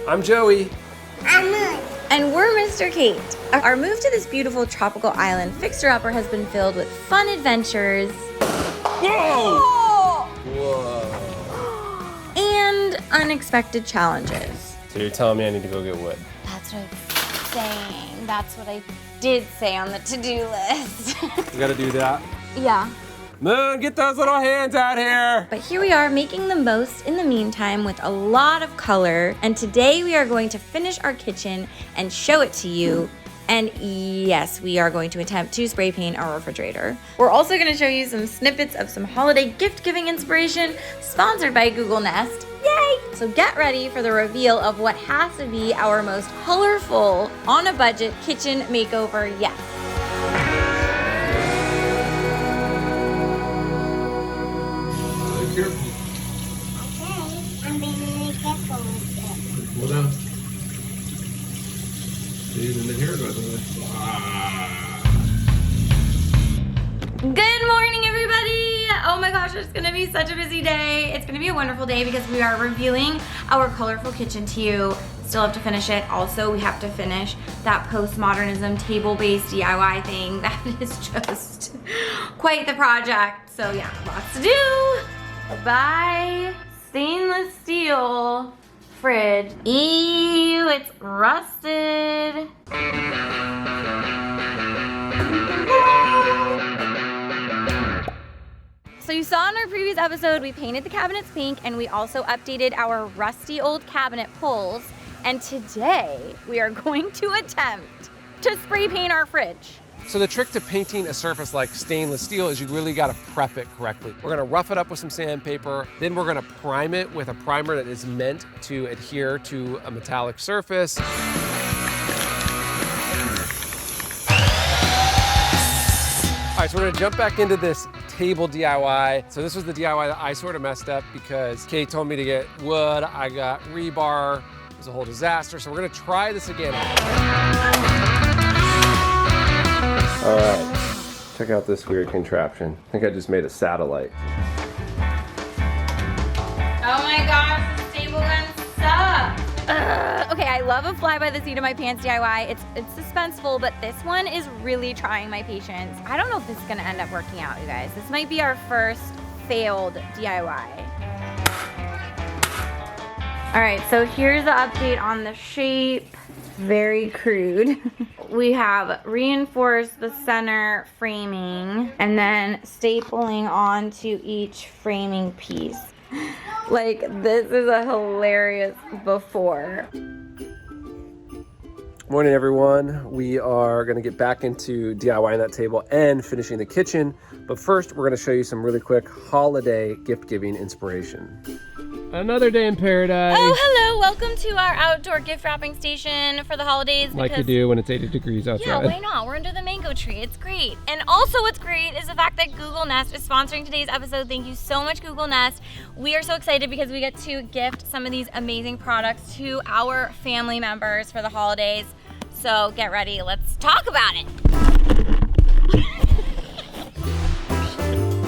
I'm Joey. I'm Moon. And we're Mr. Kate. Our move to this beautiful tropical island fixer-upper has been filled with fun adventures. Whoa! Whoa! And unexpected challenges. So you're telling me I need to go get wood? That's what I'm saying. That's what I did say on the to-do list. You gotta do that? Yeah. Moon, get those little hands out here! But here we are making the most in the meantime with a lot of color. And today we are going to finish our kitchen and show it to you. And yes, we are going to attempt to spray paint our refrigerator. We're also going to show you some snippets of some holiday gift-giving inspiration sponsored by Google Nest. Yay! So get ready for the reveal of what has to be our most colorful, on-a-budget kitchen makeover yet. Okay, I'm being really careful with it. Hold on. Using the hair, by the way. Good morning, everybody! Oh my gosh, it's gonna be such a busy day. It's gonna be a wonderful day because we are revealing our colorful kitchen to you. Still have to finish it. Also, we have to finish that postmodernism table-based DIY thing. That is just quite the project. So yeah, lots to do. Bye. Stainless steel fridge. Ew, it's rusted. So you saw in our previous episode, we painted the cabinets pink and we also updated our rusty old cabinet pulls. And today we are going to attempt to spray paint our fridge. So the trick to painting a surface like stainless steel is you really gotta prep it correctly. We're gonna rough it up with some sandpaper, then we're gonna prime it with a primer that is meant to adhere to a metallic surface. All right, so we're gonna jump back into this table DIY. So this was the DIY that I sort of messed up because Kate told me to get wood, I got rebar. It was a whole disaster, so we're gonna try this again. All right, check out this weird contraption. I think I just made a satellite. Oh my gosh, this table gun sucks. Okay, I love a fly by the seat of my pants DIY. It's suspenseful, but this one is really trying my patience. I don't know if this is gonna end up working out, you guys. This might be our first failed DIY. All right, so here's the update on the shape. Very crude. We have reinforced the center framing and then stapling onto each framing piece. Like, this is a hilarious before. Morning, everyone. We are gonna get back into DIYing that table and finishing the kitchen. But first, we're gonna show you some really quick holiday gift-giving inspiration. Another day in paradise. Oh, hello. Welcome to our outdoor gift wrapping station for the holidays. Like you do when it's 80 degrees outside. Yeah, why not? We're under the mango tree. It's great. And also what's great is the fact that Google Nest is sponsoring today's episode. Thank you so much, Google Nest. We are so excited because we get to gift some of these amazing products to our family members for the holidays. So get ready. Let's talk about it.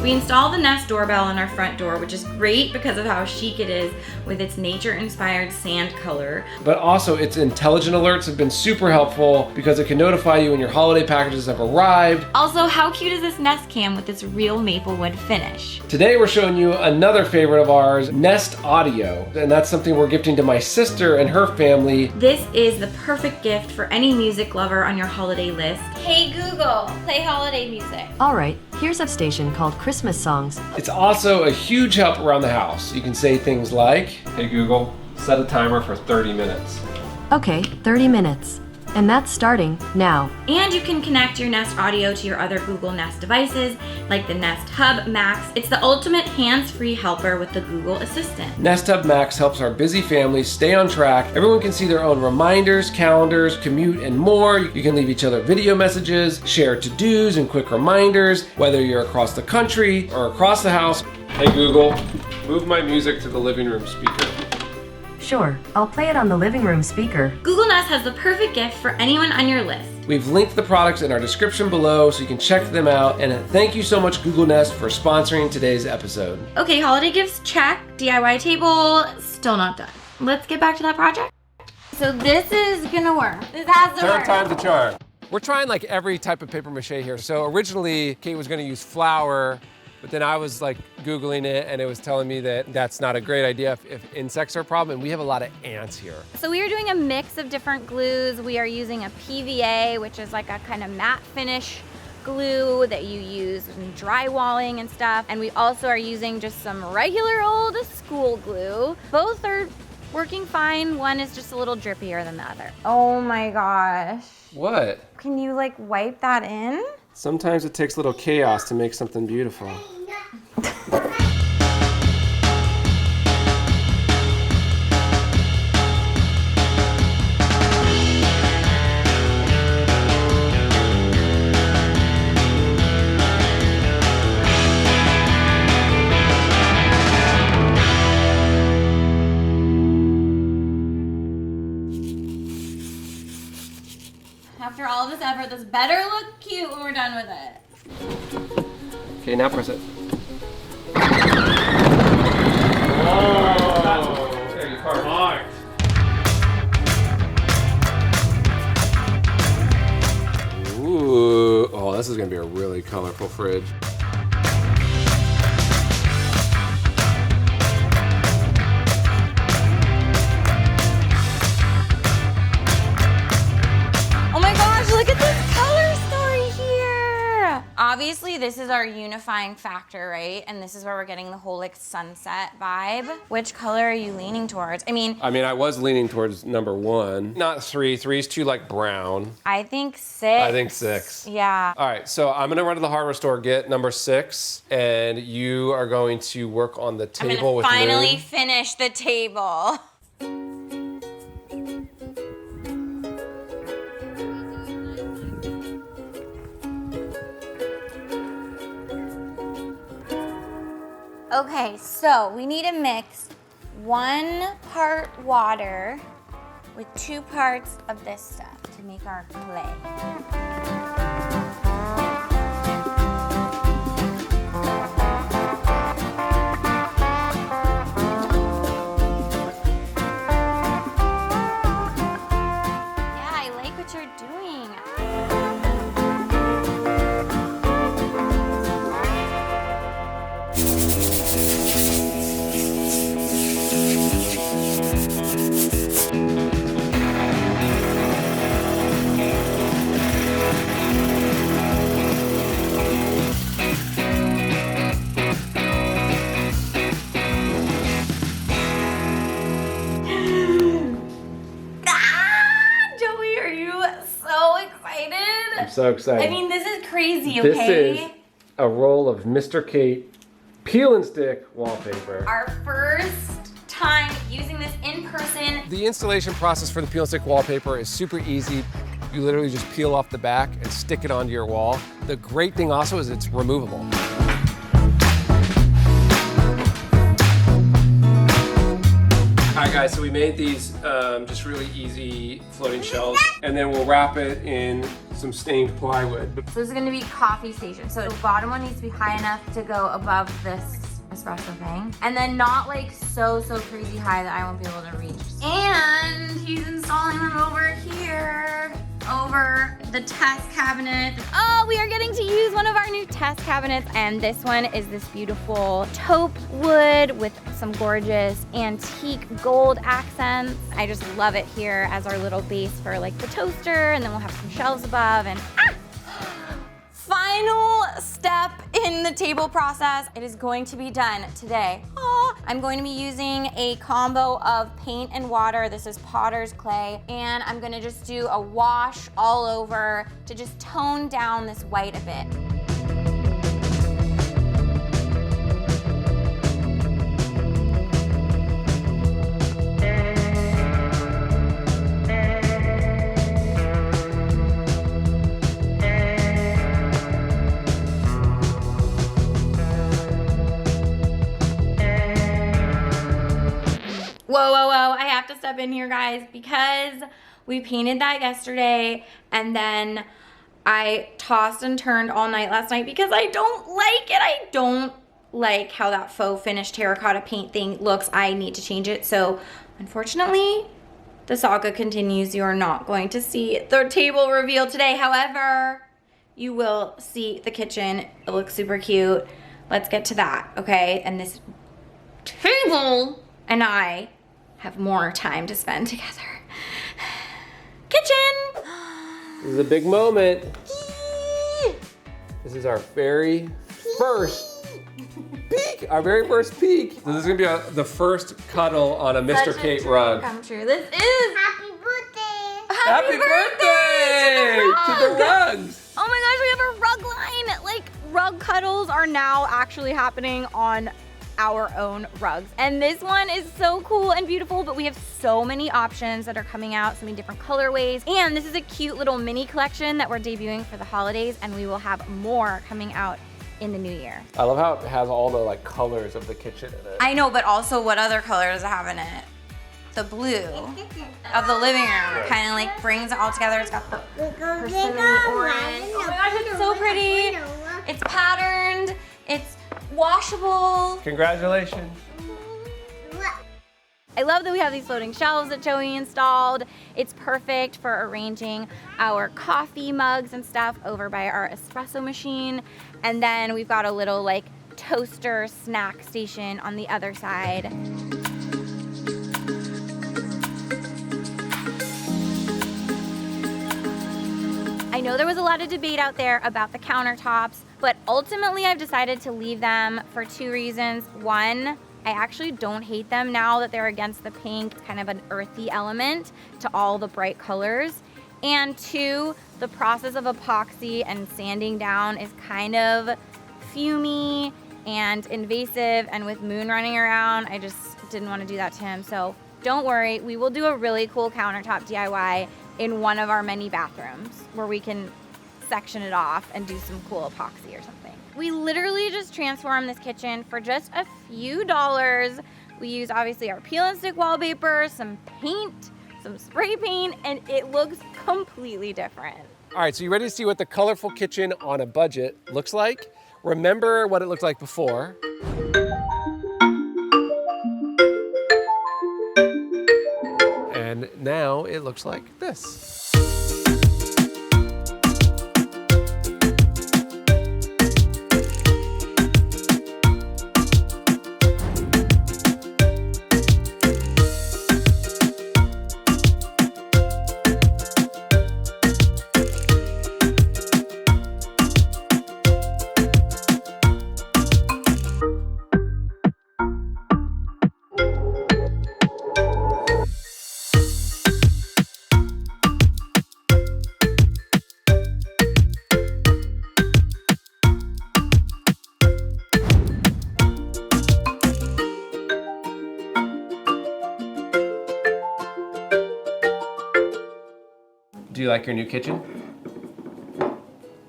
We installed the Nest doorbell on our front door, which is great because of how chic it is with its nature-inspired sand color. But also, its intelligent alerts have been super helpful because it can notify you when your holiday packages have arrived. Also, how cute is this Nest cam with its real maple wood finish? Today, we're showing you another favorite of ours, Nest Audio. And that's something we're gifting to my sister and her family. This is the perfect gift for any music lover on your holiday list. Hey Google, play holiday music. All right, here's a station called Christmas Songs. It's also a huge help around the house. You can say things like, hey Google, set a timer for 30 minutes. Okay, 30 minutes. And that's starting now. And you can connect your Nest Audio to your other Google Nest devices, like the Nest Hub Max. It's the ultimate hands-free helper with the Google Assistant. Nest Hub Max helps our busy families stay on track. Everyone can see their own reminders, calendars, commute, and more. You can leave each other video messages, share to-dos and quick reminders, whether you're across the country or across the house. Hey Google, move my music to the living room speaker. Sure, I'll play it on the living room speaker. Google Nest has the perfect gift for anyone on your list. We've linked the products in our description below so you can check them out. And thank you so much, Google Nest, for sponsoring today's episode. Okay, holiday gifts check. DIY table, still not done. Let's get back to that project. so this is gonna work. This has to Third work. time's a charm. We're trying like every type of paper mache here. So originally, Kate was gonna use flour, but then I was like Googling it and it was telling me that that's not a great idea if insects are a problem, and we have a lot of ants here. So we are doing a mix of different glues. We are using a PVA, which is like a kind of matte finish glue that you use in drywalling and stuff. And we also are using just some regular old school glue. Both are working fine. One is just a little drippier than the other. Oh my gosh. What? Can you like wipe that in? Sometimes it takes a little chaos to make something beautiful. After all of this effort, this better look cute when we're done with it. Okay, now press it. Oh, There you are. marked. Ooh, oh, this is gonna be a really colorful fridge. Oh my gosh, look at this color story here. Obviously, this is our unifying factor, right? And this is where we're getting the whole like sunset vibe. Which color are you leaning towards? I mean, I was leaning towards number 1. Not 3. 3's too like brown. I think 6. I think 6. Yeah. All right, so I'm gonna run to the hardware store, get number 6, and you are going to work on the I'm table gonna with finally Moon. finish the table. Okay, so we need to mix 1 part water with 2 parts of this stuff to make our clay. Yeah, I like what you're doing. Joey, are you so excited? I'm so excited. I mean, this is crazy, this okay? is a roll of Mr. Kate peel and stick wallpaper. Our first time using this in person. The installation process for the peel and stick wallpaper is super easy. You literally just peel off the back and stick it onto your wall. The great thing also is it's removable. Alright guys, so we made these just really easy floating shelves, and then we'll wrap it in some stained plywood. So this is gonna be coffee station. So the bottom one needs to be high enough to go above this espresso thing. And then not like so crazy high that I won't be able to reach. And he's installing them over here, over the test cabinet. Oh, we are getting to use one of our new test cabinets. And this one is this beautiful taupe wood with some gorgeous antique gold accents. I just love it here as our little base for like the toaster. And then we'll have some shelves above and final step in the table process. It is going to be done today. I'm going to be using a combo of paint and water. This is Potter's clay. And I'm gonna just do a wash all over to just tone down this white a bit. Whoa, I have to step in here, guys, because we painted that yesterday and then I tossed and turned all night last night because I don't like it. I don't like how that faux finish terracotta paint thing looks. I need to change it. So unfortunately, the saga continues, you are not going to see the table reveal today. However, you will see the kitchen. It looks super cute. Let's get to that, okay? And this table and I have more time to spend together. Kitchen! This is a big moment. This is our very first peek. Our very first peek. So this is gonna be the first cuddle on a Mr. Such a Kate dream rug. come true. This is Happy birthday! Happy birthday to the rugs. Oh my gosh, we have a rug line. Like, rug cuddles are now actually happening on our own rugs. And this one is so cool and beautiful, but we have so many options that are coming out, so many different colorways. And this is a cute little mini collection that we're debuting for the holidays, and we will have more coming out in the new year. I love how it has all the like colors of the kitchen in it. I know, but also what other color does it have in it? The blue of the living room kind of like brings it all together. It's got the persimmon orange. Oh my gosh, it's so pretty. It's patterned. It's washable. Congratulations. I love that we have these floating shelves that Joey installed. It's perfect for arranging our coffee mugs and stuff over by our espresso machine. And then we've got a little like toaster snack station on the other side. I know there was a lot of debate out there about the countertops, but ultimately I've decided to leave them for two reasons. One, I actually don't hate them now that they're against the pink. It's kind of an earthy element to all the bright colors. And two, the process of epoxy and sanding down is kind of fumey and invasive, and with Moon running around, I just didn't want to do that to him. So don't worry, we will do a really cool countertop DIY in one of our many bathrooms where we can section it off and do some cool epoxy or something. We literally just transformed this kitchen for just a few dollars. We use obviously our peel and stick wallpaper, some paint, some spray paint, and it looks completely different. All right, so you ready to see what the colorful kitchen on a budget looks like? Remember what it looked like before. And now it looks like this. Do you like your new kitchen?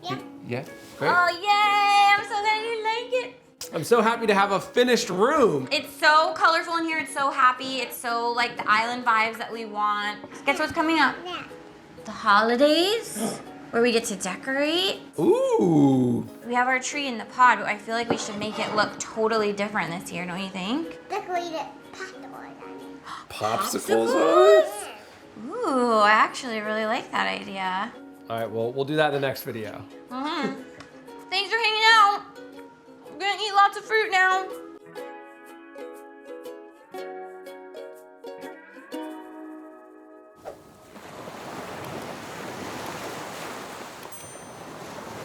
Yeah. Yeah? Great. Oh, yay! I'm so glad you like it. I'm so happy to have a finished room. It's so colorful in here. It's so happy. It's so like the island vibes that we want. Guess what's coming up? Yeah. The holidays, where we get to decorate. Ooh. We have our tree in the pod, but I feel like we should make it look totally different this year, don't you think? Decorated popcorn. Popsicles. Ooh, I actually really like that idea. All right, well, we'll do that in the next video. Thanks for hanging out. We're gonna eat lots of fruit now.